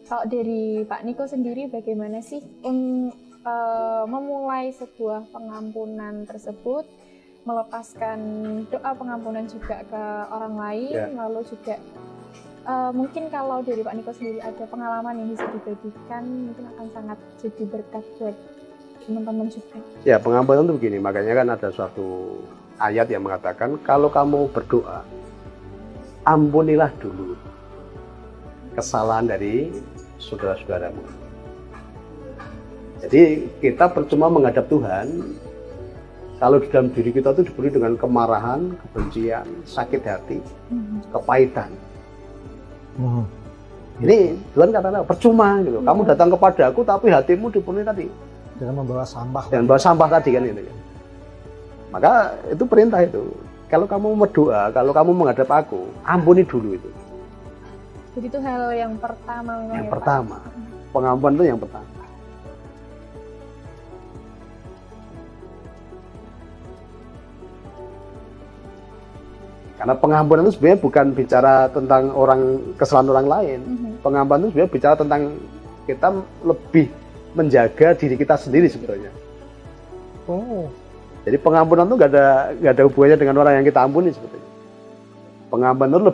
Kalau dari Pak Niko sendiri bagaimana sih memulai sebuah pengampunan tersebut, melepaskan doa pengampunan juga ke orang lain, lalu juga mungkin kalau dari Pak Niko sendiri ada pengalaman yang bisa dibagikan, mungkin akan sangat jadi berkat buat teman-teman juga. Ya, pengampunan itu begini, makanya kan ada suatu ayat yang mengatakan kalau kamu berdoa, ampunilah dulu kesalahan dari saudara-saudaramu. Jadi kita percuma menghadap Tuhan kalau di dalam diri kita itu dipenuhi dengan kemarahan, kebencian, sakit hati, kepahitan. Ini Tuhan kata percuma gitu. Kamu datang kepada aku tapi hatimu dipenuhi tadi dengan membawa sampah. Dan bawa sampah tadi kan itu. Maka itu perintah itu. Kalau kamu berdoa, kalau kamu menghadap aku, ampuni dulu itu. Jadi itu hal yang pertama. Yang pertama, pengampunan itu yang pertama. Karena pengampunan itu sebenarnya bukan bicara tentang kesalahan orang lain. Pengampunan itu sebenarnya bicara tentang kita lebih menjaga diri kita sendiri sebetulnya. Oh. Jadi pengampunan itu nggak ada hubungannya dengan orang yang kita ampuni sebetulnya. Pengampunan itu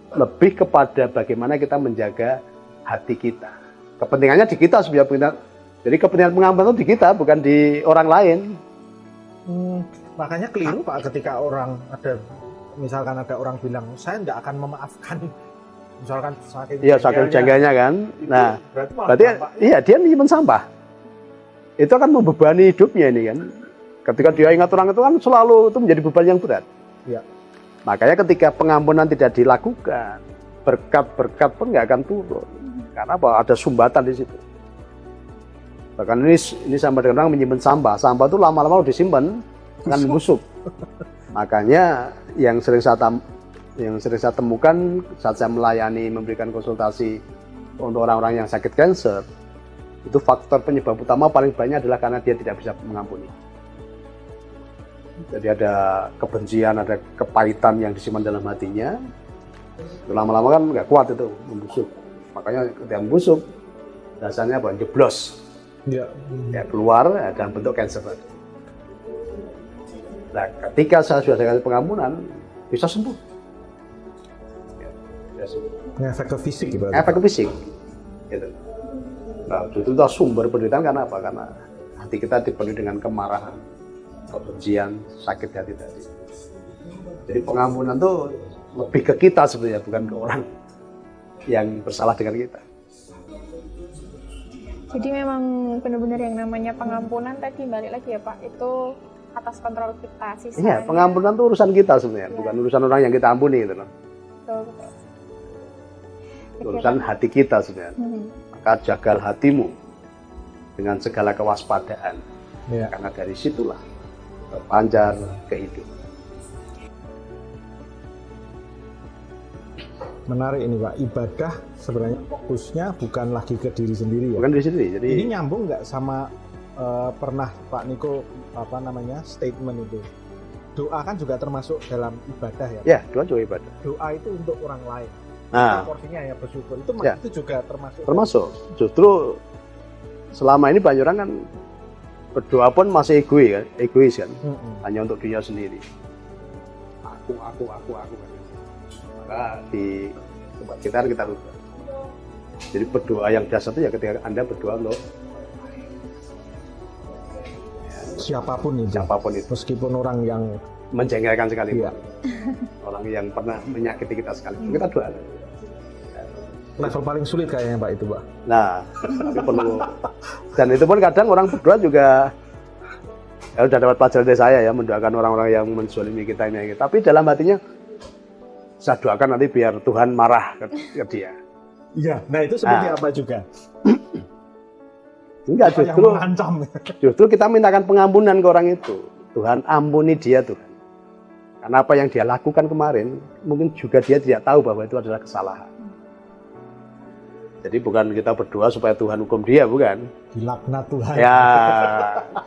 lebih kepada bagaimana kita menjaga hati kita. Kepentingannya di kita sebenarnya. Jadi kepentingan pengampunan itu di kita, bukan di orang lain. Makanya keliru Pak ketika misalkan ada orang bilang saya tidak akan memaafkan, misalkan saking jangganya kan. Nah, berarti iya dia nyimpen sampah. Itu akan membebani hidupnya ini kan. Ketika dia ingat orang itu kan selalu itu menjadi beban yang berat. Ya. Makanya ketika pengampunan tidak dilakukan, berkat-berkat pun nggak akan turun. Karena apa? Ada sumbatan di situ. Bahkan ini sama dengan orang menyimpan sampah. Sampah itu lama-lama disimpan akan membusuk. Makanya yang sering saya temukan saat saya melayani, memberikan konsultasi untuk orang-orang yang sakit kanker, itu faktor penyebab utama paling banyak adalah karena dia tidak bisa mengampuni. Jadi ada kebencian, ada kepahitan yang disimpan dalam hatinya. Lama-lama kan nggak kuat itu, membusuk. Makanya ketika membusuk, dasarnya apa? Jeblos. Ya, keluar dalam bentuk kanker. Nah, ketika saya sudah kasih pengampunan, bisa sembuh. Efek ke fisik ibaratnya. Efek ke fisik. Gitu. Nah, itu sumber penderitaan karena apa? Karena hati kita dipenuhi dengan kemarahan, kebencian, sakit hati tadi. Jadi pengampunan itu lebih ke kita sebenarnya, bukan ke orang yang bersalah dengan kita. Jadi memang benar-benar yang namanya pengampunan tadi balik lagi ya Pak, itu atas kontrol kita sih. Iya, pengampunan itu urusan kita sebenarnya, bukan urusan orang yang kita ampuni gitu loh. Betul. Urusan hati kita sebenarnya. Maka jagal hatimu dengan segala kewaspadaan. Karena dari situlah terpancar kehidupan. Menarik ini Pak, ibadah sebenarnya fokusnya bukan lagi ke diri sendiri ya. Bukan diri sendiri. Jadi ini nyambung nggak sama pernah Pak Niko statement itu? Doa kan juga termasuk dalam ibadah ya? Ya, doa juga ibadah. Doa itu untuk orang lain. Nah, porsinya ya bersyukur itu juga termasuk. Termasuk. Justru selama ini banyak orang kan berdoa pun masih egois kan, hanya untuk dirinya sendiri. Aku. Maka di tempat kita rubah. Jadi berdoa yang dasar itu ya ketika Anda berdoa untuk siapapun itu, meskipun orang yang menjengkelkan sekali, orang yang pernah menyakiti kita sekali, kita doa. Level paling sulit kayaknya Pak itu Pak. Nah, tapi perlu. Dan itu pun kadang orang berdoa juga udah dapat pelajaran dari saya ya, mendoakan orang-orang yang menzalimi kita ini. Tapi dalam hatinya saya doakan nanti biar Tuhan marah ke dia. Iya, nah itu seperti apa juga? Enggak, justru kita mintakan pengampunan ke orang itu. Tuhan ampuni dia Tuhan. Karena apa yang dia lakukan kemarin, mungkin juga dia tidak tahu bahwa itu adalah kesalahan. Jadi bukan kita berdoa supaya Tuhan hukum dia, bukan. Dilaknat Tuhan. Ya,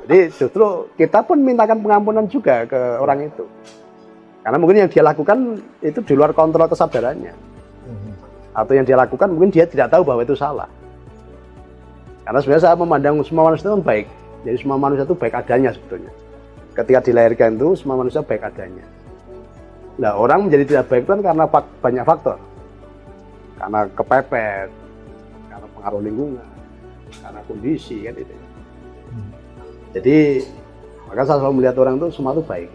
jadi justru kita pun mintakan pengampunan juga ke orang itu. Karena mungkin yang dia lakukan itu di luar kontrol kesadarannya. atau yang dia lakukan mungkin dia tidak tahu bahwa itu salah. Karena sebenarnya saya memandang semua manusia itu baik. Jadi semua manusia itu baik adanya sebetulnya. Ketika dilahirkan itu semua manusia baik adanya. Nah, orang menjadi tidak baik itu kan karena banyak faktor. Karena kepepet, karena pengaruh lingkungan, karena kondisi kan itu. Jadi maka saya selalu melihat orang itu semua itu baik.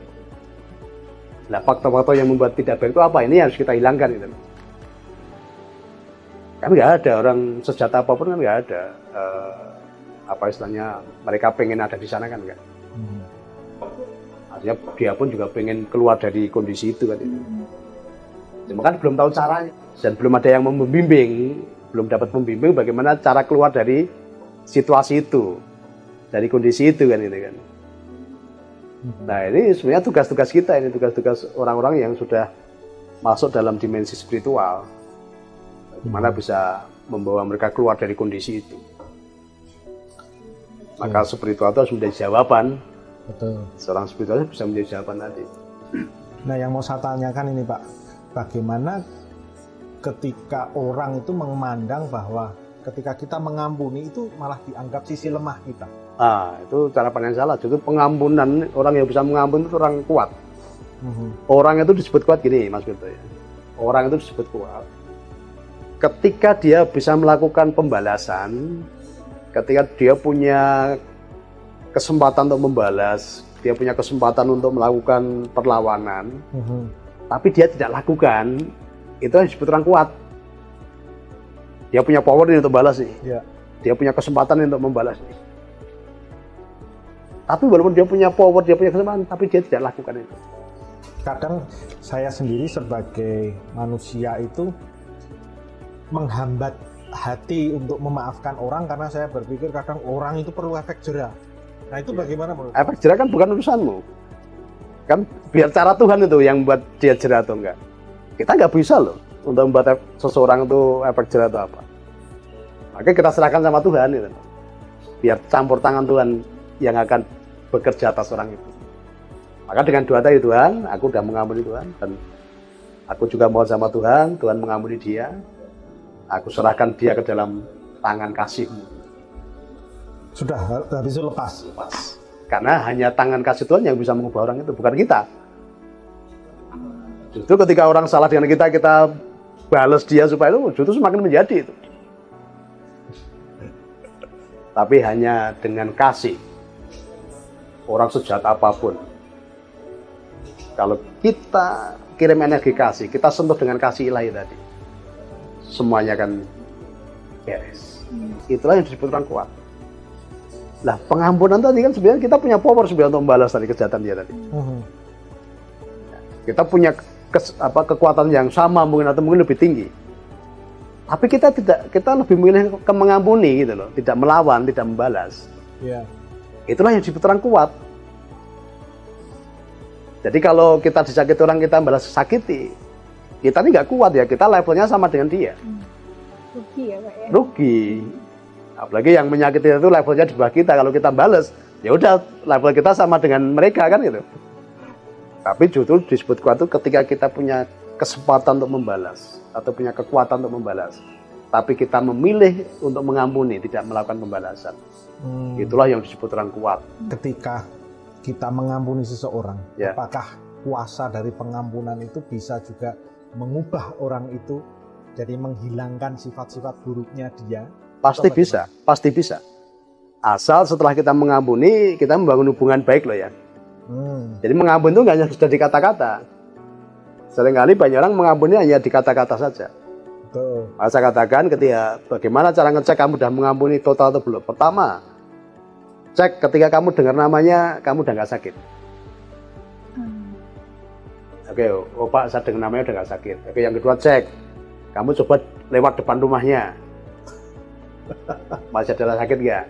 Nah, faktor-faktor yang membuat tidak baik itu apa? Ini harus kita hilangkan gitu. Kan nggak ada orang sejahat apapun kan nggak ada apa istilahnya mereka pengen ada di sana kan nggak. Artinya dia pun juga pengen keluar dari kondisi itu kan itu. Cuma kan belum tahu caranya dan belum ada yang membimbing, belum dapat membimbing bagaimana cara keluar dari situasi itu, dari kondisi itu kan itu kan. Nah ini sebenarnya tugas-tugas kita, ini tugas-tugas orang-orang yang sudah masuk dalam dimensi spiritual. Bagaimana bisa membawa mereka keluar dari kondisi itu. Maka spiritual itu harus menjadi jawaban. Betul. Seorang spiritual bisa menjadi jawaban tadi. Nah yang mau saya tanyakan ini Pak, bagaimana ketika orang itu memandang bahwa ketika kita mengampuni itu malah dianggap sisi lemah kita? Itu cara pandang salah. Justru pengampunan, orang yang bisa mengampuni itu orang kuat. Orang itu disebut kuat gini Mas Birto ya. Orang itu disebut kuat ketika dia bisa melakukan pembalasan, ketika dia punya kesempatan untuk membalas, dia punya kesempatan untuk melakukan perlawanan, tapi dia tidak lakukan, itu yang disebut orang kuat. Dia punya power untuk balas nih, dia punya kesempatan untuk membalas nih. Tapi walaupun dia punya power, dia punya kesempatan, tapi dia tidak lakukan itu. Kadang saya sendiri sebagai manusia itu menghambat hati untuk memaafkan orang karena saya berpikir kadang orang itu perlu efek jera. Nah itu bagaimana menurut? Efek jera kan bukan urusanmu. Kan biar cara Tuhan itu yang buat dia jera atau enggak. Kita nggak bisa loh untuk membuat seseorang itu efek jera atau apa. Maka kita serahkan sama Tuhan itu. Biar campur tangan Tuhan yang akan bekerja atas orang itu. Maka dengan doa tadi Tuhan, aku sudah mengampuni Tuhan dan aku juga mohon sama Tuhan, Tuhan mengampuni dia. Aku serahkan dia ke dalam tangan kasih-Mu. Sudah, habis itu lepas. Karena hanya tangan kasih Tuhan yang bisa mengubah orang itu, bukan kita. Justru ketika orang salah dengan kita balas dia supaya itu justru semakin menjadi itu. Tapi hanya dengan kasih. Orang sejahat apapun. Kalau kita kirim energi kasih, kita sentuh dengan kasih ilahi tadi, semuanya akan beres. Itulah yang disebut orang kuat. Nah, pengampunan tadi kan sebenarnya kita punya power sebenarnya untuk membalas tadi kejahatan dia tadi. Kita punya kekuatan yang sama mungkin atau mungkin lebih tinggi. Tapi kita lebih memilih ke mengampuni gitu loh, tidak melawan, tidak membalas. Itulah yang disebut orang kuat. Jadi kalau kita disakiti orang, kita membalas sakiti, kita ini nggak kuat ya, kita levelnya sama dengan dia. Rugi ya Pak ya? Rugi. Apalagi yang menyakiti itu levelnya di bawah kita, kalau kita balas, ya udah level kita sama dengan mereka kan gitu. Tapi justru disebut kuat itu ketika kita punya kesempatan untuk membalas, atau punya kekuatan untuk membalas. Tapi kita memilih untuk mengampuni, tidak melakukan pembalasan. Itulah yang disebut orang kuat. Ketika kita mengampuni seseorang, apakah kuasa dari pengampunan itu bisa juga mengubah orang itu jadi menghilangkan sifat-sifat buruknya dia? Pasti bisa, pasti bisa. Asal setelah kita mengampuni, kita membangun hubungan baik loh ya. Jadi mengampuni itu nggak hanya sudah di kata-kata. Seringkali banyak orang mengampuni hanya di kata-kata saja. Betul. Saya katakan ketika bagaimana cara ngecek kamu sudah mengampuni total atau belum. Pertama, cek ketika kamu dengar namanya, kamu udah nggak sakit. Oke, oh Pak, saya dengar namanya udah nggak sakit. Oke, yang kedua cek, kamu coba lewat depan rumahnya, masih ada sakit nggak?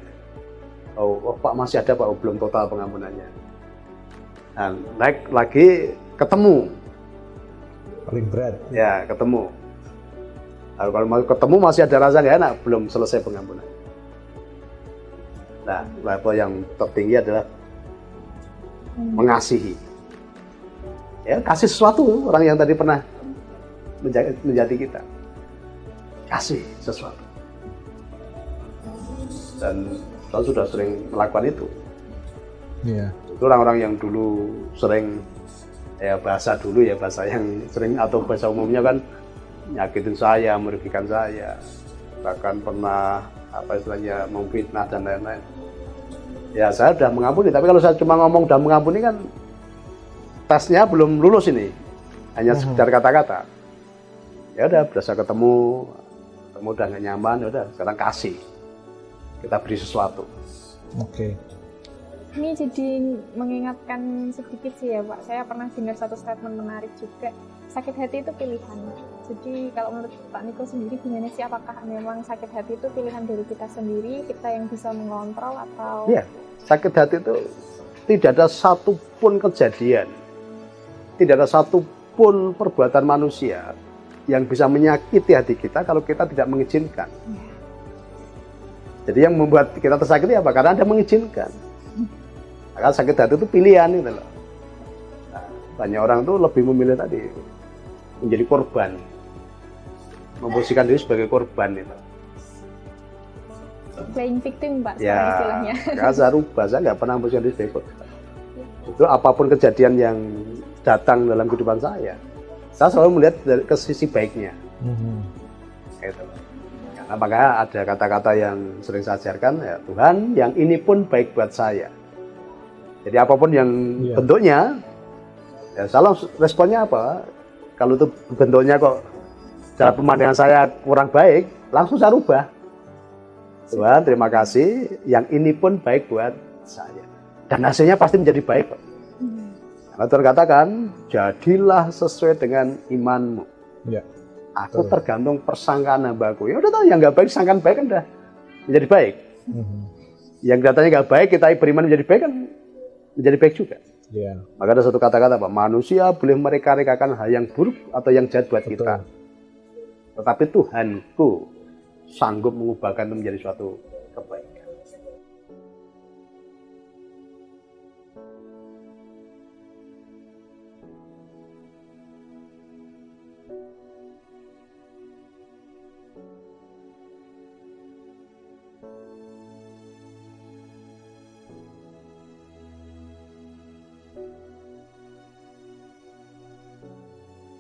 Oh Pak, masih ada Pak, belum total pengampunannya. Nah, naik lagi ketemu. Paling berat. Ya, ketemu. Lalu kalau mau ketemu masih ada rasa nggak enak, belum selesai pengampunan. Nah, level yang tertinggi adalah mengasihi. Ya, kasih sesuatu orang yang tadi pernah menjadi kita. kasih sesuatu. Dan saya sudah sering melakukan itu. Iya. Itu orang-orang yang dulu sering bahasa yang sering atau bahasa umumnya kan nyakitin saya, merugikan saya, bahkan pernah istilahnya memfitnah dan lain-lain. Ya saya sudah mengampuni, tapi kalau saya cuma ngomong dan mengampuni kan tesnya belum lulus ini, hanya sekedar kata-kata. Ya udah, berasa ketemu udah nggak nyaman, ya udah sekarang kasih, kita beri sesuatu. Oke. Ini jadi mengingatkan sedikit sih ya Pak, saya pernah dengar satu statement menarik juga, sakit hati itu pilihan. Jadi kalau menurut Pak Niko sendiri gimana sih, apakah memang sakit hati itu pilihan dari kita sendiri, kita yang bisa mengontrol atau? Iya, sakit hati itu tidak ada satupun kejadian, tidak ada satupun perbuatan manusia yang bisa menyakiti hati kita kalau kita tidak mengizinkan. Jadi yang membuat kita tersakiti apa? Karena Anda mengizinkan. Maka sakit hati itu pilihan gitu loh. Nah, banyak orang tuh lebih memilih tadi menjadi korban, memposisikan diri sebagai korban itu. Playing victim Pak, Ya, istilahnya. saya rubah, saya nggak pernah memposisikan diri sebagai korban. Itu apapun kejadian yang datang dalam kehidupan saya selalu melihat dari ke sisi baiknya. Gitu. Karena makanya ada kata-kata yang sering saya ajarkan, ya Tuhan, yang ini pun baik buat saya. Jadi apapun yang bentuknya, ya selalu responnya apa? Kalau itu bentuknya kok cara pemandangan saya kurang baik, langsung saya rubah. Tuhan, terima kasih, yang ini pun baik buat saya. Dan hasilnya pasti menjadi baik kok. Karena Tuhan katakan, jadilah sesuai dengan imanmu. Ya. Aku tergantung persangkaan hambaku. Ya udah tahu, yang nggak baik sangkaan baik kan udah menjadi baik. Yang katanya nggak baik, kita beriman menjadi baik kan menjadi baik juga. Yeah. Maka ada satu kata-kata Pak, manusia boleh mereka-rekakan hal yang buruk atau yang jahat buat kita. Tetapi Tuhanku sanggup mengubahkan itu menjadi suatu kebaikan.